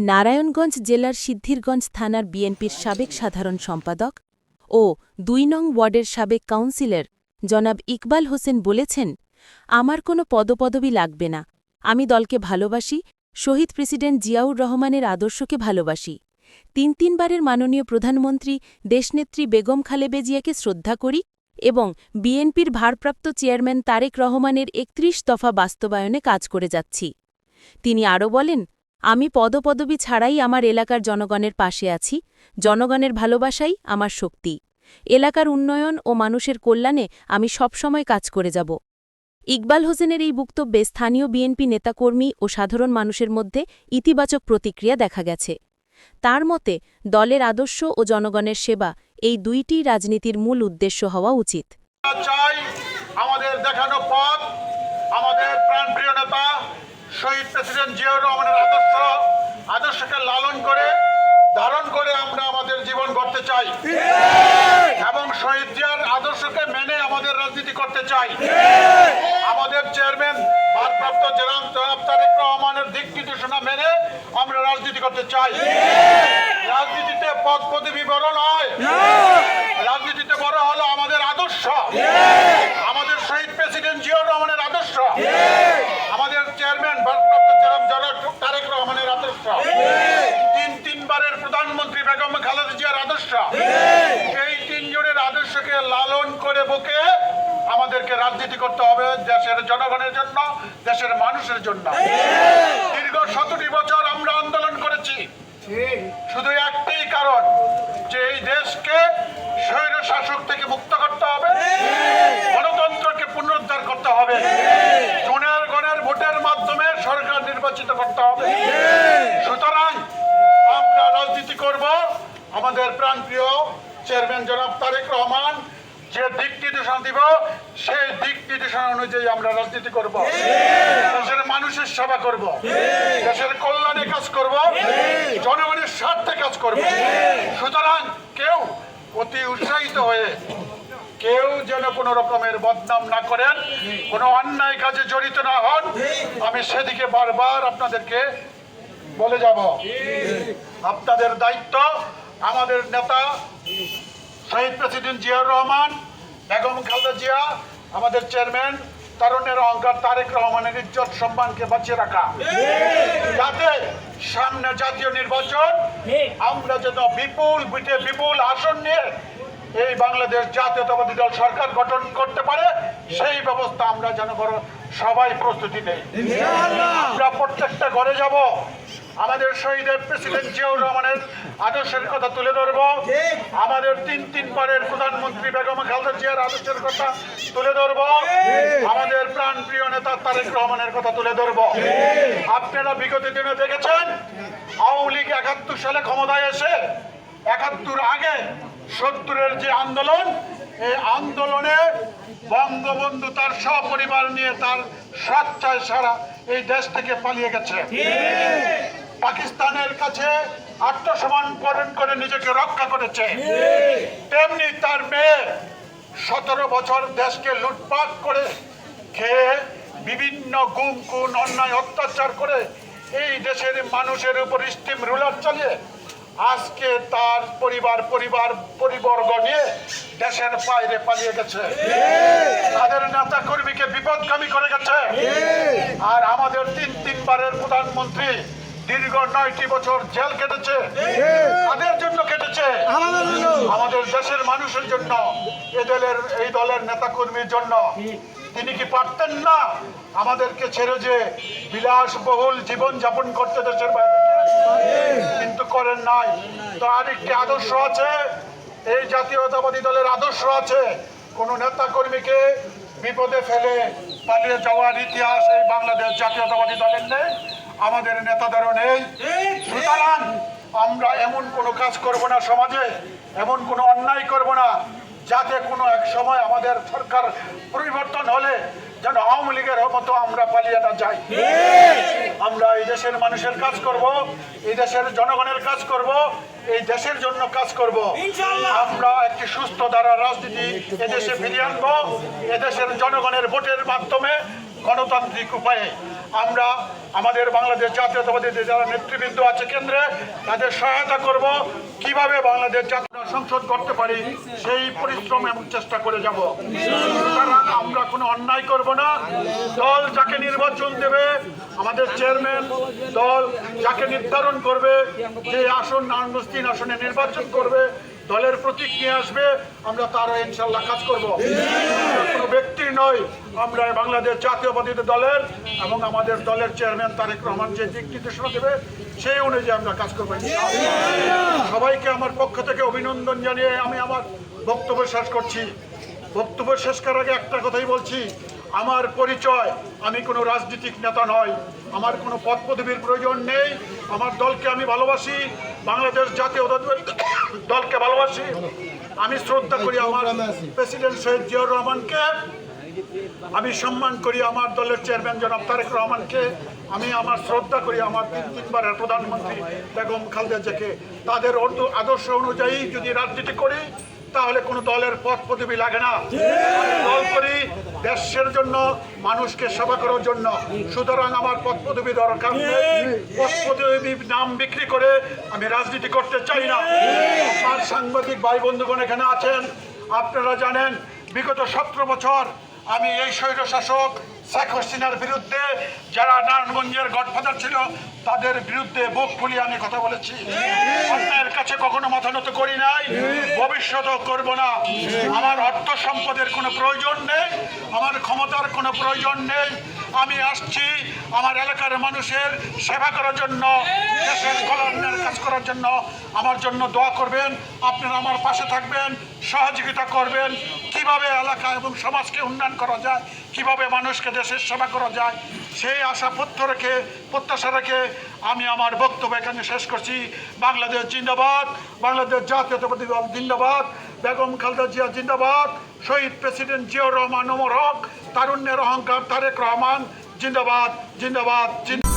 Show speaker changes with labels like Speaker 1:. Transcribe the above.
Speaker 1: নারায়ণগঞ্জ জেলার সিদ্ধিরগঞ্জ থানার বিএনপির সাবেক সাধারণ সম্পাদক ও ২ নং ওয়ার্ডের সাবেক কাউন্সিলর জনাব ইকবাল হোসেন বলেছেন, আমার কোনো পদপদবি লাগবে না, আমি দলকে ভালোবাসি, শহীদ প্রেসিডেন্ট জিয়াউর রহমানের আদর্শকে ভালোবাসি, তিনবারের মাননীয় প্রধানমন্ত্রী দেশনেত্রী বেগম খালেদা জিয়াকে শ্রদ্ধা করি এবং বিএনপির ভারপ্রাপ্ত চেয়ারম্যান তারেক রহমানের ৩১ দফা বাস্তবায়নে কাজ করে যাচ্ছি। তিনি আরও বলেন, আমি পদপদবি ছাড়াই আমার এলাকার জনগণের পাশে আছি, জনগণের ভালোবাসাই আমার শক্তি। এলাকার উন্নয়ন ও মানুষের কল্যাণে আমি সবসময় কাজ করে যাব। ইকবাল হোসেনের এই বক্তব্যে স্থানীয় বিএনপি নেতাকর্মী ও সাধারণ মানুষের মধ্যে ইতিবাচক প্রতিক্রিয়া দেখা গেছে। তার মতে, দলের আদর্শ ও জনগণের সেবা এই দুইটি রাজনীতির মূল উদ্দেশ্য হওয়া উচিত।
Speaker 2: আমাদের দেখানো পথ, আমাদের প্রাণপ্রিয় নেতা শহীদ প্রেসিডেন্ট জিয়াউর রহমানের আদর্শকে লালন করে ধারণ করে আমরা আমাদের জীবন গড়তে চাই এবং শহীদ জিয়ার আদর্শকে মেনে আমাদের রাজনীতি করতে চাই। আমাদের চেয়ারম্যান ভারপ্রাপ্ত জনাব তারেক রহমানের দিক নির্দেশনা মেনে আমরা রাজনীতি করতে চাই। রাজনীতিতে পদ পদবি বড় নয়, রাজনীতিতে বড় হলো আমাদের আদর্শ, আমাদের শহীদ প্রেসিডেন্ট জিয়াউর রহমানের আদর্শ, আমাদের চেয়ারম্যান ভারপ্রাপ্ত জনাব তারেক রহমানের আদর্শ, তিনবারের প্রধানমন্ত্রী বেগম খালেদা জিয়ার আদর্শ। এই তিনজনের আদর্শকে লালন করে বুকে আমাদেরকে রাজনীতি করতে হবে দেশের জনগণের জন্য, দেশের মানুষের জন্য। দীর্ঘ 17 বছর আমরা আন্দোলন করেছি, শুধু একটাই কারণ যে এই দেশকে স্বৈর শাসক থেকে মুক্ত করতে হবে, গণতন্ত্রকে পুনরুদ্ধার করতে হবে, জনগণের ভোটের মাধ্যমে সরকার নির্বাচিত করতে হবে। সুতরাং আমরা রাজনীতি করব আমাদের প্রাণপ্রিয় চেয়ারম্যান জনাব তারেক রহমান যে দিক নির্দেশনা দিব, সেই দিক নির্দেশনা অনুযায়ী আমরা রাজনীতি করব, দেশের মানুষের সেবা করব, দেশের কল্যাণে কাজ করব, জনগণের স্বার্থে কাজ করব। সুতরাং কেউ অতি উৎসাহিত হয়ে কেউ যেন কোনো রকমের বদনাম না করেন, কোনো অন্যায় কাজে জড়িত না হন, আমি সেদিকে বারবার আপনাদেরকে বলে যাব। আপনাদের দায়িত্ব আমাদের নেতা শহীদ প্রেসিডেন্ট জিয়াউর রহমান, বেগম খালেদা জিয়া, আমাদের চেয়ারম্যান তারুণ্যের অহংকার তারেক রহমানের ইজ্জত সম্মানকে বাঁচিয়ে রাখা, যাতে সামনে জাতীয় নির্বাচন আমরা যেন বিপুল আসন নিয়ে এই বাংলাদেশ জাতীয়তাবাদী দল সরকার গঠন করতে পারে, সেই ব্যবস্থা আমরা যেন সবাই প্রস্তুতি নেই। আমরা প্রত্যেকটা ঘরে যাব, আমাদের শহীদের প্রেসিডেন্ট জিয়াউর রহমানের আদর্শের কথা তুলে ধরব, আমাদের তিনবারের প্রধানমন্ত্রী বেগম খালেদা জিয়ার আদর্শের কথা তুলে ধরব, আমাদের প্রাণপ্রিয় নেতা তারেক রহমানের কথা তুলে ধরব। আপনারা বিগত দিনে দেখেছেন আওয়ামী লীগ ৭১ সালে ক্ষমতায় এসে ৭১ আগে ৭০-এর যে আন্দোলন, এই আন্দোলনে বঙ্গবন্ধু তার সপরিবার নিয়ে তার স্বেচ্ছায় সারা এই দেশ থেকে পালিয়ে গেছে, পাকিস্তানের কাছে আত্মসমর্পণ করে নিজেকে রক্ষা করেছে। তেমনি তার মেয়ে ১৭ বছর দেশকে লুটপাট করে খেয়ে বিভিন্ন গুম খুন অন্যায় অত্যাচার করে এই দেশের মানুষের উপর স্টিম রুলার চালিয়ে আজকে তার পরিবর্গ নিয়ে দেশের বাইরে পালিয়ে গেছে, তাদের নেতা কর্মীকে বিপদগামী করে গেছে। আর আমাদের তিনবারের প্রধানমন্ত্রী দীর্ঘ 9টি বছর জেল কেটেছে, তাদের জন্য কেটেছে, আমাদের দেশের মানুষের জন্য, এই দলের নেতা কর্মীর জন্য। তিনি কি পারতেন না আমাদেরকে ছেড়ে যে বিলাসবহুল জীবন যাপন করতে দেশের বাইরে? কিন্তু করেন নাই। তো আরেকটি আদর্শ আছে, এই জাতীয়তাবাদী দলের আদর্শ আছে, কোন নেতা কর্মীকে বিপদে ফেলে পালিয়ে যাওয়ার ইতিহাস এই বাংলাদেশ জাতীয়তাবাদী দলের নেই, আমাদের নেতাদেরও নেই। সুতরাং আমরা এমন কোনো কাজ করব না, সমাজে এমন কোনো অন্যায় করব না যাতে কোনো এক সময় আমাদের সরকার পরিবর্তন হলে যেন আওয়ামী লীগের মতো আমরা পালিয়ে না যাই। আমরা এই দেশের মানুষের কাজ করব, এই দেশের জনগণের কাজ করব, এই দেশের জন্য কাজ করব। আমরা একটি সুস্থ ধারার রাজনীতি এদেশে ফিরিয়ে আনবো, এদেশের জনগণের ভোটের মাধ্যমে গণতান্ত্রিক উপায়ে আমরা আমাদের বাংলাদেশ জাতীয়তাবাদী যারা নেতৃবৃন্দ আছে কেন্দ্রে তাদের সহায়তা করব, কিভাবে বাংলাদেশ জাতীয় সংসদ করতে পারি সেই পরিশ্রম এবং চেষ্টা করে যাব। সুতরাং আমরা কোনো অন্যায় করব না। দল যাকে নির্বাচন দেবে, আমাদের চেয়ারম্যান দল যাকে নির্ধারণ করবে, যে আসন 3 আসনে নির্বাচন করবে, দলের প্রতীক নিয়ে আসবে, আমরা তারও ইনশাল্লাহ কাজ করব। কোনো ব্যক্তি নয়, আমরা বাংলাদেশ জাতীয়তাবাদী দলের এবং আমাদের দলের চেয়ারম্যান তারেক রহমান যে দিক নির্দেশনা দেবে সেই অনুযায়ী আমরা কাজ করবো। সবাইকে আমার পক্ষ থেকে অভিনন্দন জানিয়ে আমি আমার বক্তব্য শেষ করছি। বক্তব্য শেষ করার আগে একটা কথাই বলছি, আমার পরিচয়, আমি কোনো রাজনৈতিক নেতা নয়, আমার কোনো পদ পদবীর প্রয়োজন নেই। আমার দলকে আমি ভালোবাসি, বাংলাদেশ জাতীয় দলকে ভালোবাসি। আমি শ্রদ্ধা করি আমার প্রেসিডেন্ট শহীদ জিয়াউর রহমানকে, আমি সম্মান করি আমার দলের চেয়ারম্যান জনাব তারেক রহমানকে, আমি আমার শ্রদ্ধা করি আমার 3বারের প্রধানমন্ত্রী বেগম খালেদা জিয়াকে। তাদের আদর্শ অনুযায়ী যদি রাজনীতি করি তাহলে কোনো দলের পদ পদবি লাগে না। আমি দল করি দেশের জন্য, মানুষকে সেবা করার জন্য। সুতরাং আমার পদ পদবি দরকার নেই। পদ পদবি নাম বিক্রি করে আমি রাজনীতি করতে চাই না। আমার সাংবাদিক ভাই বন্ধুগণ এখানে আছেন, আপনারা জানেন বিগত 17 বছর আমি এই স্বৈরশাসক শেখ হাসিনার বিরুদ্ধে, যারা নারায়ণগঞ্জের গডফাদার ছিল তাদের বিরুদ্ধে বুক ফুলিয়ে আমি কথা বলেছি। অন্যায়ের কাছে কখনো মাথা নত করি নাই, ভবিষ্যতেও করব না। আমার অর্থ সম্পদের কোনো প্রয়োজন নেই, আমার ক্ষমতার কোনো প্রয়োজন নেই। আমি আসছি আমার এলাকার মানুষের সেবা করার জন্য, দেশের কল্যাণের কাজ করার জন্য। আমার জন্য দোয়া করবেন, আপনারা আমার পাশে থাকবেন, সহযোগিতা করবেন, কিভাবে এলাকা এবং সমাজকে উন্নয়ন করা যায়, কিভাবে মানুষকে দেশের সেবা করা যায়, সেই আশা প্রত্যাশা রেখে আমি আমার বক্তব্য এখানে শেষ করছি। বাংলাদেশ জিন্দাবাদ, বাংলাদেশ জাতীয়তাবাদী দল জিন্দাবাদ, বেগম খালেদা জিয়া জিন্দাবাদ, শহীদ প্রেসিডেন্ট জিয়াউর রহমান অমর হক, তারুণ্যের অহংকার তারেক রহমান জিন্দাবাদ, জিন্দাবাদ, জিন্দাবাদ।